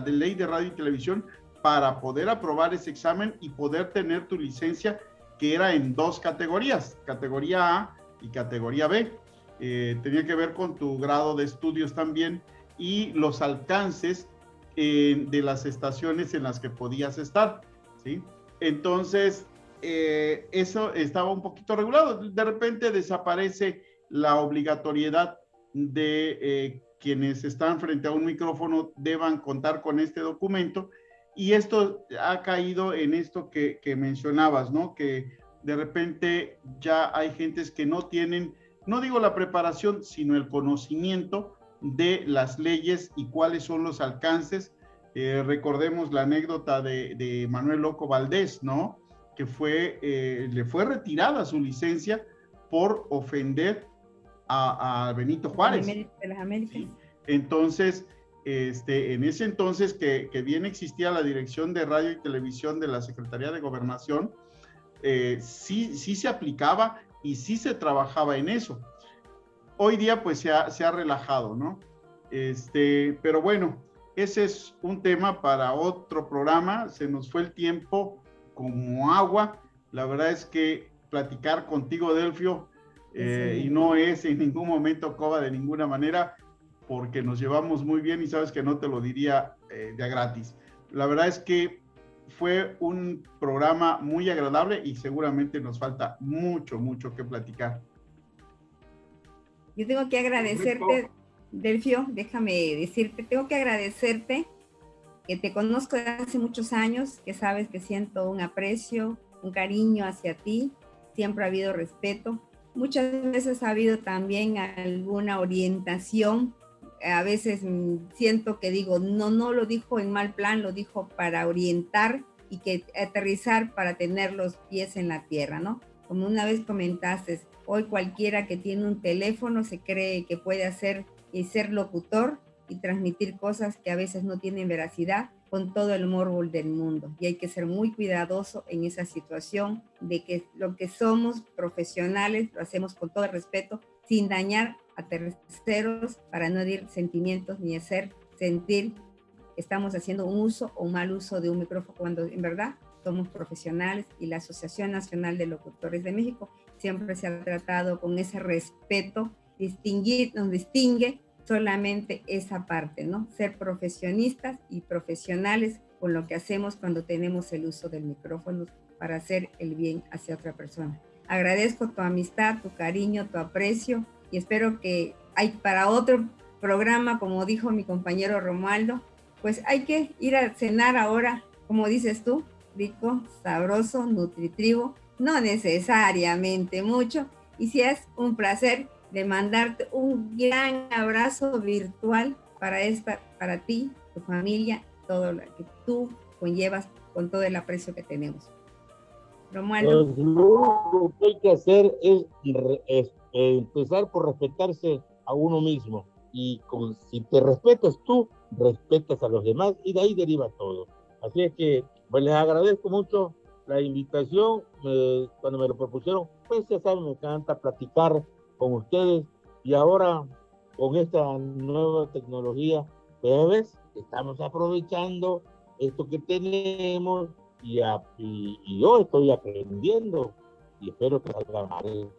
ley de radio y televisión para poder aprobar ese examen y poder tener tu licencia, que era en 2 categorías, categoría A y categoría B. Tenía que ver con tu grado de estudios también y los alcances de las estaciones en las que podías estar, ¿sí? Entonces, eso estaba un poquito regulado. De repente desaparece la obligatoriedad de quienes están frente a un micrófono deban contar con este documento, y esto ha caído en esto que mencionabas, ¿no? Que de repente ya hay gentes que no tienen, no digo la preparación, sino el conocimiento de las leyes y cuáles son los alcances. Recordemos la anécdota de Manuel Loco Valdés, ¿no? Que le fue retirada su licencia por ofender a Benito Juárez. De las Américas. ¿Sí? Entonces, en ese entonces que bien existía la Dirección de Radio y Televisión de la Secretaría de Gobernación, sí se aplicaba y sí se trabajaba en eso. Hoy día pues se ha relajado, ¿no? Pero bueno, ese es un tema para otro programa. Se nos fue el tiempo como agua. La verdad es que platicar contigo, Delfio, y no es en ningún momento coba de ninguna manera, porque nos llevamos muy bien y sabes que no te lo diría de a gratis. La verdad es que fue un programa muy agradable y seguramente nos falta mucho que platicar. Yo tengo que agradecerte, Delfio, déjame decirte, tengo que agradecerte que te conozco desde hace muchos años, que sabes que siento un aprecio, un cariño hacia ti, siempre ha habido respeto. Muchas veces ha habido también alguna orientación. A veces siento que digo, no lo dijo en mal plan, lo dijo para orientar y que aterrizar para tener los pies en la tierra, ¿no? Como una vez comentaste, hoy cualquiera que tiene un teléfono se cree que puede hacer y ser locutor y transmitir cosas que a veces no tienen veracidad, con todo el morbo del mundo. Y hay que ser muy cuidadoso en esa situación de que lo que somos profesionales lo hacemos con todo el respeto, sin dañar a terceros, para no herir sentimientos ni hacer sentir que estamos haciendo un uso o un mal uso de un micrófono, cuando en verdad somos profesionales, y la Asociación Nacional de Locutores de México siempre se ha tratado con ese respeto. Nos distingue solamente esa parte, ¿no? Ser profesionistas y profesionales con lo que hacemos cuando tenemos el uso del micrófono para hacer el bien hacia otra persona. Agradezco tu amistad, tu cariño, tu aprecio, y espero que hay para otro programa, como dijo mi compañero Romualdo, pues hay que ir a cenar ahora, como dices tú, rico, sabroso, nutritivo, no necesariamente mucho, y si es un placer de mandarte un gran abrazo virtual para ti, tu familia, todo lo que tú conllevas con todo el aprecio que tenemos. Romualdo. Pues lo que hay que hacer es empezar por respetarse a uno mismo, y si te respetas tú, respetas a los demás, y de ahí deriva todo. Así es que pues les agradezco mucho la invitación. Cuando me lo propusieron, pues ya saben, me encanta platicar con ustedes, y ahora con esta nueva tecnología, pues estamos aprovechando esto que tenemos, y yo estoy aprendiendo y espero que salga mal.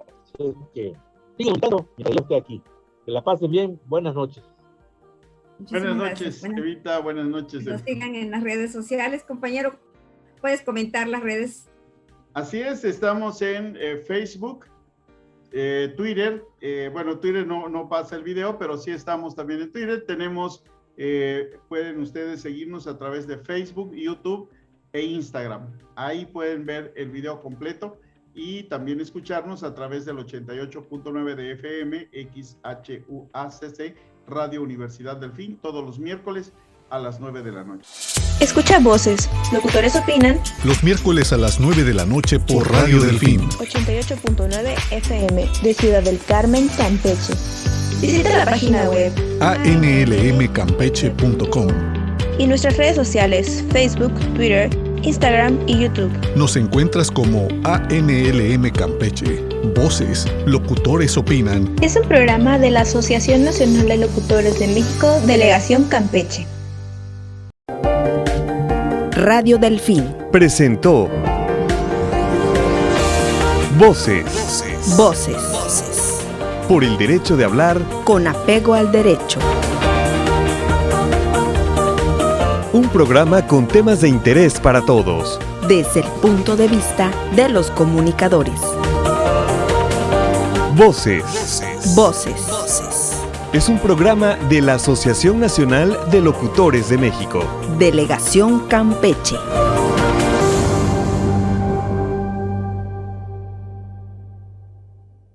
Así que sigan gustando mientras yo esté aquí. Que la pasen bien. Buenas noches. Buenas noches, Evita. Buenas noches. Nos sigan en las redes sociales, compañero. ¿Puedes comentar las redes? Así es, estamos en Facebook, Twitter. Bueno, Twitter no pasa el video, pero sí estamos también en Twitter. Tenemos, pueden ustedes seguirnos a través de Facebook, YouTube e Instagram. Ahí pueden ver el video completo y también escucharnos a través del 88.9 de FM, XHUACC, Radio Universidad Delfín, todos los miércoles a las 9 de la noche. Escucha Voces, locutores opinan. Los miércoles a las 9 de la noche por Radio Delfín. 88.9 FM de Ciudad del Carmen, Campeche. Visita la página web anlmcampeche.com y nuestras redes sociales, Facebook, Twitter, Instagram y YouTube. Nos encuentras como ANLM Campeche. Voces, locutores opinan. Es un programa de la Asociación Nacional de Locutores de México, Delegación Campeche. Radio Delfín presentó Voces. Voces. Por el derecho de hablar Con apego al derecho. un programa con temas de interés para todos. Desde el punto de vista de los comunicadores. Voces. Voces. Es un programa de la Asociación Nacional de Locutores de México. Delegación Campeche.